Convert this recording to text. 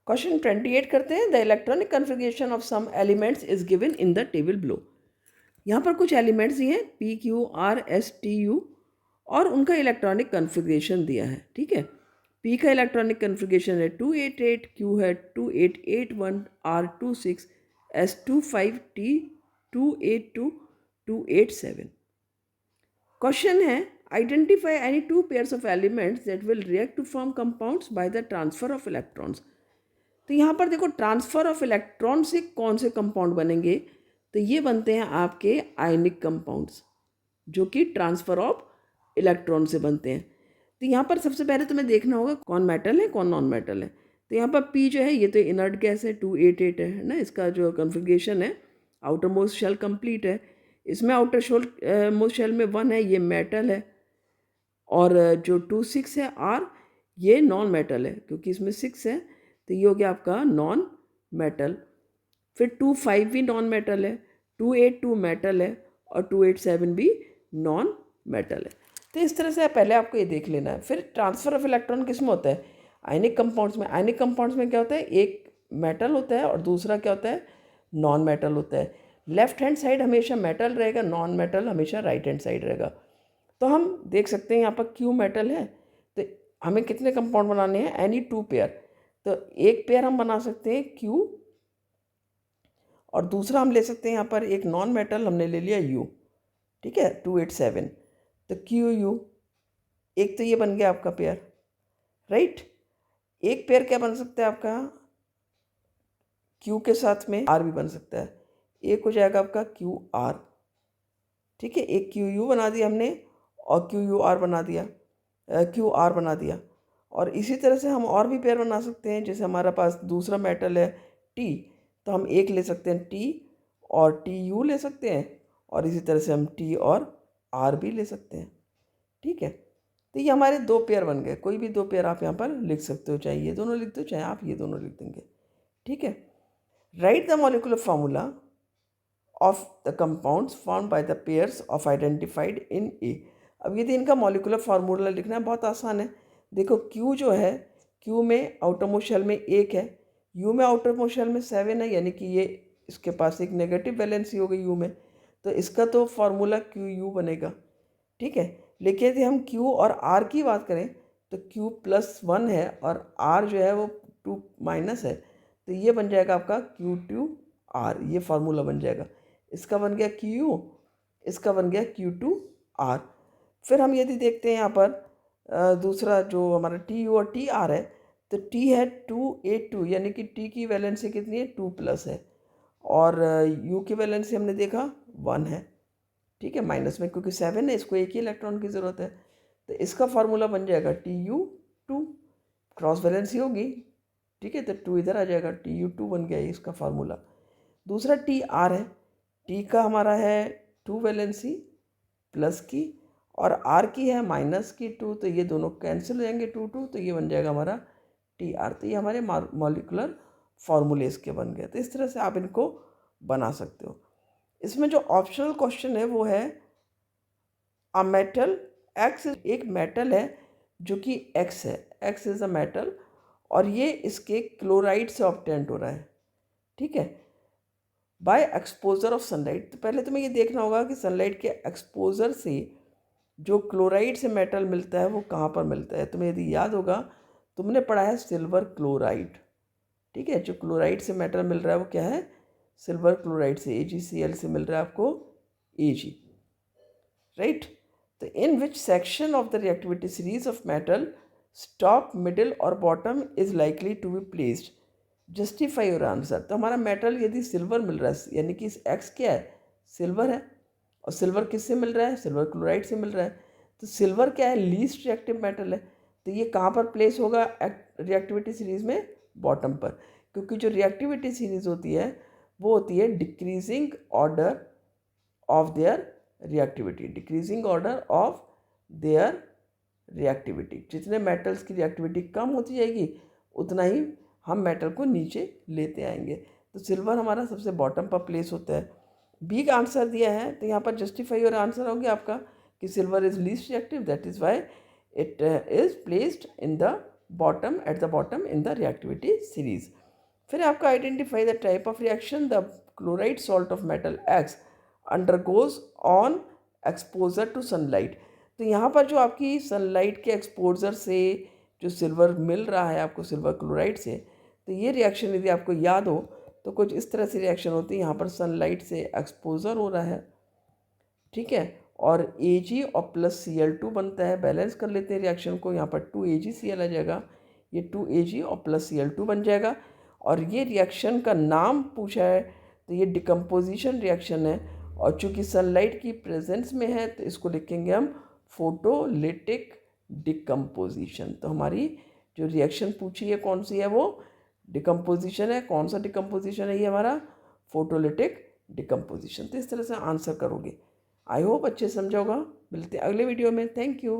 Question 28 करते हैं। The electronic configuration of some elements is given in the table below. यहाँ पर कुछ एलिमेंट्स दिए हैं P Q R S T U और उनका इलेक्ट्रॉनिक कन्फिगरेशन दिया है। ठीक है, पी का इलेक्ट्रॉनिक कन्फिगरेशन है 288, क्यू है 2881, आर 26, एस 25, टी 282, 287। क्वेश्चन है identify any two pairs of elements that will react to form compounds by the transfer of electrons. तो यहाँ पर देखो ट्रांसफर ऑफ इलेक्ट्रॉन से कौन से कंपाउंड बनेंगे, तो ये बनते हैं आपके आयनिक कंपाउंड्स जो कि ट्रांसफर ऑफ इलेक्ट्रॉन से बनते हैं। तो यहाँ पर सबसे पहले तुम्हें देखना होगा कौन मेटल है कौन नॉन मेटल है। तो यहाँ पर पी जो है ये तो इनर्ट गैस है 288 है ना, इसका जो कन्फिग्रेशन है आउटर मोस्ट शेल कंप्लीट है। इसमें आउटर मोस्ट शेल में 1 है, ये मेटल है। और जो 26 है आर, ये नॉन मेटल है क्योंकि इसमें 6 है, तो ये हो गया आपका नॉन मेटल। फिर 25 भी नॉन मेटल है, 282 मेटल है और 287 भी नॉन मेटल है। तो इस तरह से पहले आपको ये देख लेना है। फिर ट्रांसफर ऑफ इलेक्ट्रॉन किस में होता है? आयनिक कंपाउंड्स में। आयनिक कंपाउंड्स में क्या होता है, एक मेटल होता है और दूसरा क्या होता है, नॉन मेटल होता है। लेफ्ट हैंड साइड हमेशा मेटल रहेगा, नॉन मेटल हमेशा राइट हैंड साइड रहेगा। तो हम देख सकते हैं यहाँ पर क्यू मेटल है, तो हमें कितने कंपाउंड बनाने हैं, एनी टू पेयर। तो एक पेयर हम बना सकते हैं क्यू और दूसरा हम ले सकते हैं यहाँ पर एक नॉन मेटल हमने ले लिया यू। ठीक है, 287, तो क्यू यू, एक तो ये बन गया आपका पेयर, राइट। एक पेयर क्या बन सकता है आपका, क्यू के साथ में आर भी बन सकता है, एक हो जाएगा आपका क्यू आर। ठीक है, एक क्यू यू बना दिया हमने और क्यू यू आर बना दिया, क्यू आर बना दिया। और इसी तरह से हम और भी पेयर बना सकते हैं। जैसे हमारे पास दूसरा मेटल है टी, तो हम एक ले सकते हैं टी और टी यू ले सकते हैं, और इसी तरह से हम टी और आर भी ले सकते हैं। ठीक है, तो ये हमारे दो पेयर बन गए। कोई भी दो पेयर आप यहाँ पर लिख सकते हो, चाहे ये दोनों लिख दो चाहे आप ये दोनों लिख देंगे। ठीक है, right the molecular formula of the compounds formed by the pairs of identified in A। अब यदि इनका मॉलिक्यूलर फार्मूला लिखना है, बहुत आसान है। देखो Q जो है, Q में आउटर मोस्ट शेल में 1 है, U में आउटर मोस्ट शेल में 7 है, यानी कि ये इसके पास एक नेगेटिव वैलेंसी हो गई U में, तो इसका तो फार्मूला QU बनेगा। ठीक है, लेकिन यदि हम Q और R की बात करें तो Q+1 है और R जो है वो 2- है, तो ये बन जाएगा आपका Q2R, ये फार्मूला बन जाएगा। इसका बन गया Q, इसका बन गया Q2R। फिर हम यदि देखते हैं यहाँ पर दूसरा जो हमारा TU और TR है, तो T है 282, यानी कि T की वैलेंसी कितनी है, 2+ है, और U की वैलेंसी हमने देखा 1 है। ठीक है, माइनस में क्योंकि 7 है, इसको एक ही इलेक्ट्रॉन की ज़रूरत है, तो इसका फार्मूला बन जाएगा TU2, क्रॉस वैलेंसी होगी। ठीक है, तो 2 इधर आ जाएगा, TU2 बन गया इसका फार्मूला। दूसरा TR है, T का हमारा है 2 वैलेंसी प्लस की, और R की है माइनस की 2, तो ये दोनों कैंसिल हो जाएंगे 2 तो ये बन जाएगा हमारा TR। तो ये हमारे मॉलिकुलर फार्मूले इसके बन गए। तो इस तरह से आप इनको बना सकते हो। इसमें जो ऑप्शनल क्वेश्चन है वो है अ मेटल एक्स, एक मेटल है जो कि एक्स है, एक्स इज़ अ मेटल, और ये इसके क्लोराइड से ऑब्टेंड हो रहा है। ठीक है, बाय एक्सपोजर ऑफ सनलाइट। तो पहले तुम्हें ये देखना होगा कि सनलाइट के एक्सपोजर से जो क्लोराइड से मेटल मिलता है वो कहाँ पर मिलता है। तुम्हें यदि याद होगा, तुमने पढ़ा है सिल्वर क्लोराइड। ठीक है, जो क्लोराइड से मेटल मिल रहा है वो क्या है, सिल्वर क्लोराइड से, AgCl से मिल रहा है आपको Ag, राइट। तो in which section of the reactivity series of metal top, middle और bottom is likely to be placed, justify your answer. तो हमारा मेटल यदि सिल्वर मिल रहा है, यानी कि एक्स क्या है, सिल्वर है, और सिल्वर किससे मिल रहा है, सिल्वर क्लोराइड से मिल रहा है। तो सिल्वर क्या है, लीस्ट रिएक्टिव मेटल है, तो ये कहाँ पर प्लेस होगा रिएक्टिविटी सीरीज में, बॉटम पर, क्योंकि जो रिएक्टिविटी सीरीज होती है वो होती है decreasing order of their reactivity, decreasing order of their reactivity. जितने मेटल्स की रिएक्टिविटी कम होती जाएगी उतना ही हम मेटल को नीचे लेते आएंगे। तो सिल्वर हमारा सबसे बॉटम पर प्लेस होता है। बी का आंसर दिया है, तो यहाँ पर जस्टिफाई और आंसर हो गया आपका कि silver is least reactive, that is why it is placed in the bottom at the bottom in the reactivity series. फिर आपका identify the type of reaction the chloride salt of metal X undergoes on exposure to sunlight. तो यहाँ पर जो आपकी sunlight के exposure से जो सिल्वर मिल रहा है आपको सिल्वर क्लोराइड से, तो ये रिएक्शन यदि आपको याद हो तो कुछ इस तरह से रिएक्शन होती है। यहाँ पर सनलाइट से एक्सपोजर हो रहा है, ठीक है, और Ag और प्लस Cl2 बनता है। बैलेंस कर लेते हैं रिएक्शन को, यहाँ पर 2AgCl आ जाएगा, ये 2Ag और प्लस Cl2 बन जाएगा। और ये रिएक्शन का नाम पूछा है तो ये डिकम्पोजिशन रिएक्शन है, और चूँकि सनलाइट की प्रेजेंस में है तो इसको लिखेंगे हम फोटोलिटिक डिकम्पोजिशन। तो हमारी जो रिएक्शन पूछी है कौन सी है, वो डिकम्पोजिशन है। कौन सा डिकम्पोजिशन है ये हमारा? Photolytic decomposition. तो इस तरह से आंसर करोगे। आई होप अच्छे समझा होगा। मिलते हैं अगले वीडियो में। Thank you.